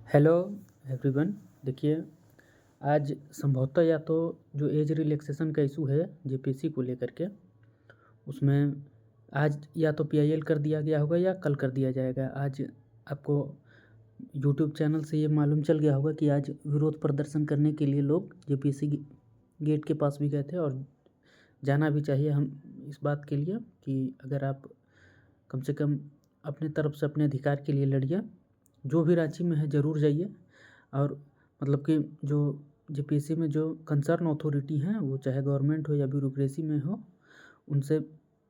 Hello everyone. देखिए, आज संभवतः या तो जो एज रिलैक्सेशन का इशू है जेपीएससी को लेकर के, उसमें आज या तो पीआईएल कर दिया गया होगा या कल कर दिया जाएगा। आज आपको यूट्यूब चैनल से ये मालूम चल गया होगा कि आज विरोध प्रदर्शन करने के लिए लोग जेपीएससी गेट के पास भी गए थे, और जाना भी चाहिए हम इस बात के लिए कि अगर आप कम से कम अपने तरफ से अपने अधिकार के लिए लड़िए। जो भी रांची में है ज़रूर जाइए, और मतलब कि जो जेपीएससी में जो कंसर्न अथॉरिटी हैं, वो चाहे गवर्नमेंट हो या ब्यूरोक्रेसी में हो, उनसे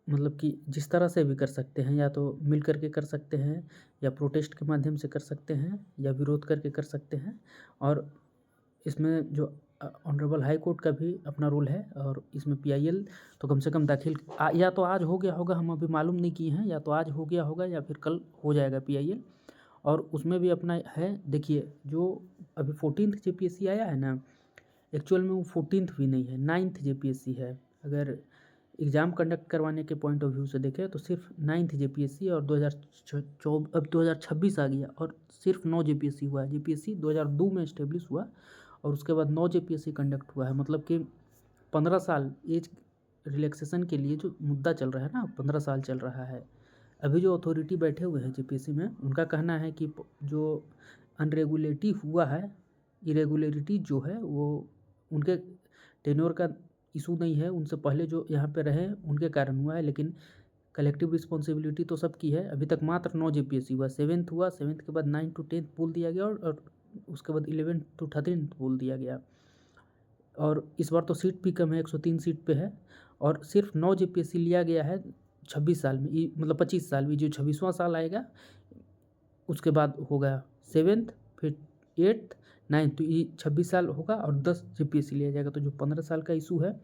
मतलब कि जिस तरह से भी कर सकते हैं, या तो मिल करके कर सकते हैं, या प्रोटेस्ट के माध्यम से कर सकते हैं, या विरोध करके कर सकते हैं। और इसमें जो ऑनरेबल हाई कोर्ट का भी अपना रोल है, और इसमें पीआईएल तो कम से कम दाखिल या तो आज हो गया होगा, हम अभी मालूम नहीं किए हैं, या तो आज हो गया होगा या फिर कल हो जाएगा पीआईएल। और उसमें भी अपना है। देखिए, जो अभी 14th जेपीएससी आया है ना, एक्चुअल में वो 14th भी नहीं है, 9th जेपीएससी है। अगर एग्ज़ाम कंडक्ट करवाने के पॉइंट ऑफ व्यू से देखें तो सिर्फ 9th जेपीएससी, और 2026 आ गया और सिर्फ 9 जेपीएससी हुआ है। जेपीएससी 2002 में इस्टेब्लिश हुआ और उसके बाद 9 जेपीएससी कंडक्ट हुआ है। मतलब कि 15 साल एज रिलैक्सेशन के लिए जो मुद्दा चल रहा है ना, 15 साल चल रहा है। अभी जो अथॉरिटी बैठे हुए हैं जेपीएससी में, उनका कहना है कि जो अनरेगुलेटी हुआ है, इरेगुलरिटी जो है, वो उनके टेन्योर का इशू नहीं है, उनसे पहले जो यहाँ पे रहे उनके कारण हुआ है। लेकिन कलेक्टिव रिस्पॉन्सिबिलिटी तो सबकी है। अभी तक मात्र 9 जेपीएससी हुआ, 7th हुआ, 7th के बाद 9 to 10 बोल दिया गया, और उसके बाद 11 to 13 बोल दिया गया। और इस बार तो सीट भी कम है, 103 सीट पे है, और सिर्फ 9 जेपीएससी लिया गया है 26 साल में। मतलब 25 साल में, जो 26वां साल आएगा उसके बाद होगा 7th, फिर 8th, 9th, तो ये 26 साल होगा, और 10 जेपीएससी लिया जाएगा। तो जो 15 साल का इशू है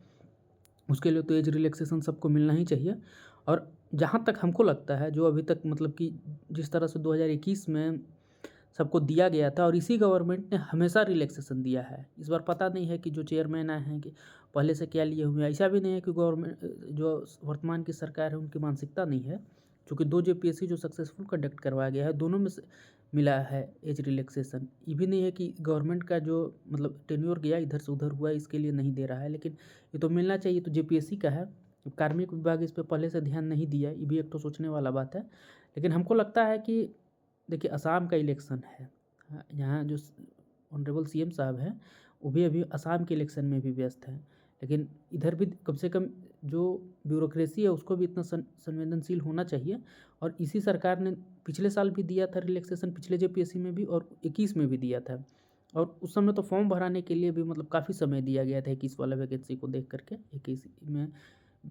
उसके लिए तो एज रिलैक्सेशन सबको मिलना ही चाहिए। और जहाँ तक हमको लगता है, जो अभी तक मतलब कि जिस तरह से 2021 में सबको दिया गया था, और इसी गवर्नमेंट ने हमेशा रिलैक्सेशन दिया है। इस बार पता नहीं है कि जो चेयरमैन आए हैं कि पहले से क्या लिए हुए हैं। ऐसा भी नहीं है कि गवर्नमेंट जो वर्तमान की सरकार है उनकी मानसिकता नहीं है, क्योंकि 2 जेपीएससी जो सक्सेसफुल कंडक्ट करवाया गया है, दोनों में से मिला है एज रिलैक्सेशन। ये भी नहीं है कि गवर्नमेंट का जो मतलब टेन्योर गया इधर से उधर हुआ इसके लिए नहीं दे रहा है, लेकिन ये तो मिलना चाहिए। तो जेपीएससी का है, कार्मिक विभाग इस पर पहले से ध्यान नहीं दिया, ये भी एक तो सोचने वाला बात है। लेकिन हमको लगता है कि देखिए, असम का इलेक्शन है, यहाँ जो ऑनरेबल सीएम साहब हैं वो भी अभी असम के इलेक्शन में भी व्यस्त हैं। लेकिन इधर भी कम से कम जो ब्यूरोक्रेसी है उसको भी इतना संवेदनशील होना चाहिए। और इसी सरकार ने पिछले साल भी दिया था रिलैक्सेशन, पिछले जेपीएससी में भी, और 21 में भी दिया था। और उस समय तो फॉर्म भराने के लिए भी मतलब काफ़ी समय दिया गया था 21 वाला वैकेंसी को देख करके। 21 में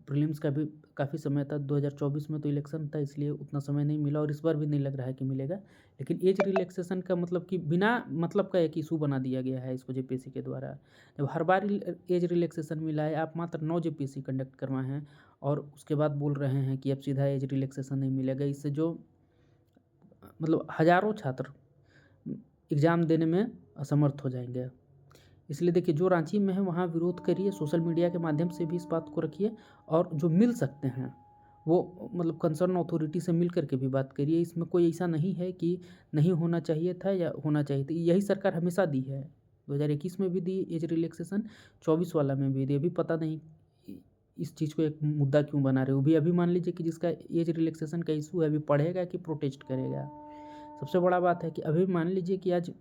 प्रीलिम्स का भी काफ़ी समय था, 2024 में तो इलेक्शन था, इसलिए उतना समय नहीं मिला, और इस बार भी नहीं लग रहा है कि मिलेगा। लेकिन एज रिलैक्सेशन का मतलब कि बिना मतलब का एक इशू बना दिया गया है इसको जेपीएससी के द्वारा। जब हर बार एज रिलैक्सेशन मिला है, आप मात्र 9 जेपीएससी कंडक्ट करवाए हैं, और उसके बाद बोल रहे हैं कि अब सीधा एज रिलैक्सेशन नहीं मिलेगा। इससे जो मतलब हज़ारों छात्र एग्ज़ाम देने में असमर्थ हो जाएंगे। इसलिए देखिए, जो रांची में है वहाँ विरोध करिए, सोशल मीडिया के माध्यम से भी इस बात को रखिए, और जो मिल सकते हैं वो मतलब कंसर्न अथॉरिटी से मिल करके भी बात करिए। इसमें कोई ऐसा नहीं है कि नहीं होना चाहिए था या होना चाहिए था। यही सरकार हमेशा दी है, 2021 में भी दी एज रिलैक्सेशन, 24 वाला में भी दी। अभी पता नहीं इस चीज़ को एक मुद्दा क्यों बना रहे हो भी। अभी मान लीजिए कि जिसका एज रिलैक्सेशन का इशू है, अभी पढ़ेगा कि प्रोटेस्ट करेगा। सबसे बड़ा बात है कि अभी मान लीजिए कि आज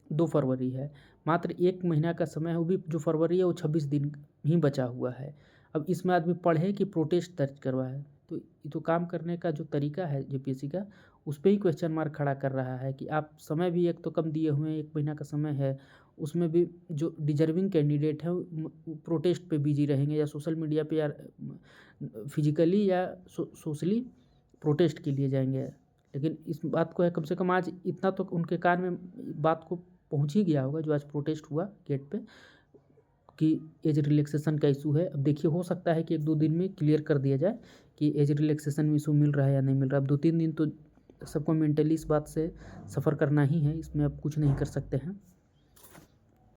2 फरवरी है, मात्र 1 महीना का समय है, वो भी जो फरवरी है वो 26 दिन ही बचा हुआ है। अब इसमें आदमी पढ़े कि प्रोटेस्ट दर्ज करवाए, तो ये तो काम करने का जो तरीका है जेपीएससी का, उस पर ही क्वेश्चन मार्क खड़ा कर रहा है कि आप समय भी एक तो कम दिए हुए हैं, 1 महीना का समय है, उसमें भी जो डिजर्विंग कैंडिडेट है वो प्रोटेस्ट पे बिजी रहेंगे, या सोशल मीडिया पे, या फिजिकली या सोशली प्रोटेस्ट के लिए जाएंगे। लेकिन इस बात को है, कम से कम आज इतना तो उनके कान में बात को पहुंच ही गया होगा, जो आज प्रोटेस्ट हुआ गेट पे, कि एज रिलैक्सेशन का इशू है। अब देखिए, हो सकता है कि 1-2 दिन में क्लियर कर दिया जाए कि एज रिलैक्सेशन में इशू मिल रहा है या नहीं मिल रहा। अब 2-3 दिन तो सबको मेंटली इस बात से सफ़र करना ही है, इसमें अब कुछ नहीं कर सकते हैं।